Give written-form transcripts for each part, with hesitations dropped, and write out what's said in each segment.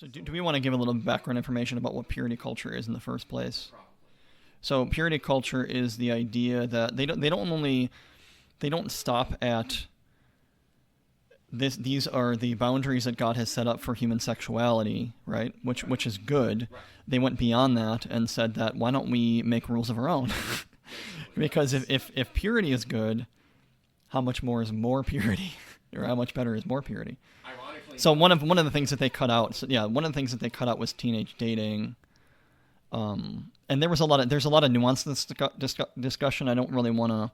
So do we want to give a little background information about what purity culture is in the first place? So purity culture is the idea that they don't stop at this. These are the boundaries that God has set up for human sexuality, right? Which is good. Right. They went beyond that and said that why don't we make rules of our own? Because if purity is good, how much more is more purity, or how much better is more purity? So one of the things that they cut out, was teenage dating. And there's a lot of nuance to this discussion. I don't really want to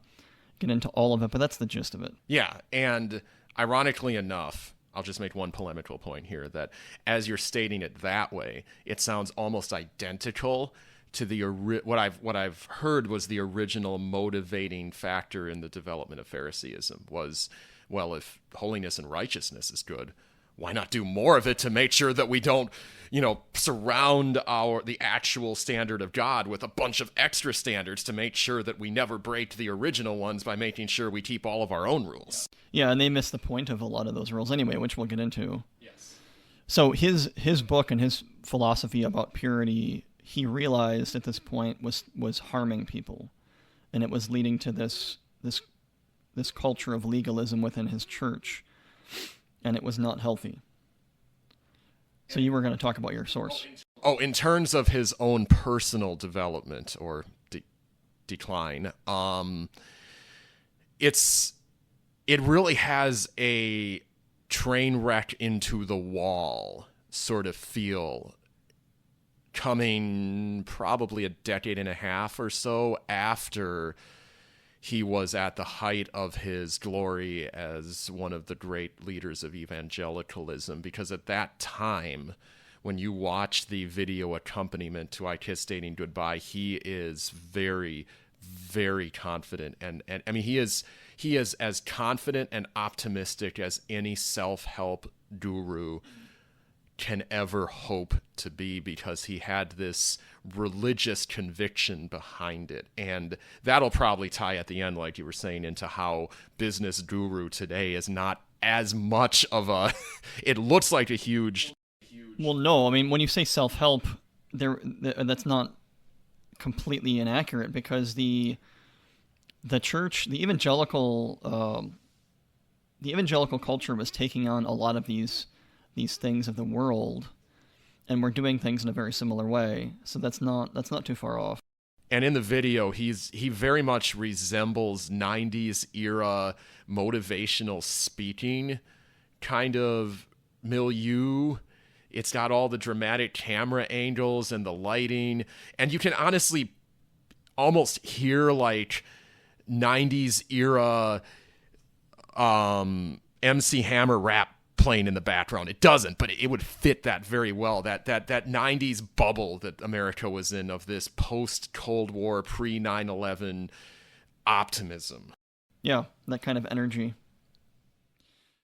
get into all of it, but that's the gist of it. Yeah, and ironically enough, I'll just make one polemical point here, that as you're stating it that way, it sounds almost identical to what I've heard was the original motivating factor in the development of Phariseeism was, well, if holiness and righteousness is good, why not do more of it to make sure that we don't, surround the actual standard of God with a bunch of extra standards to make sure that we never break the original ones by making sure we keep all of our own rules. Yeah, and they miss the point of a lot of those rules anyway, which we'll get into. Yes. So his book and his philosophy about purity, he realized at this point was harming people, and it was leading to this culture of legalism within his church, and it was not healthy. So you were going to talk about your source. In terms of his own personal development or decline, it really has a train wreck into the wall sort of feel, coming probably a decade and a half or so after he was at the height of his glory as one of the great leaders of evangelicalism, because at that time, when you watch the video accompaniment to I Kiss Dating Goodbye, he is very, very confident. And I mean, he is as confident and optimistic as any self-help guru can ever hope to be, because he had this religious conviction behind it. And that'll probably tie at the end, like you were saying, into how business guru today is not as much of a it looks like a huge well, no, I mean, when you say self-help, that's not completely inaccurate, because the church, the evangelical culture was taking on a lot of these things of the world, and we're doing things in a very similar way. So that's not too far off. And in the video, he very much resembles 90s era motivational speaking kind of milieu. It's got all the dramatic camera angles and the lighting, and you can honestly almost hear like 90s era MC Hammer rap playing in the background. It doesn't, but it would fit that very well. That 90s bubble that America was in, of this post-Cold War, pre-9/11 optimism. Yeah, that kind of energy.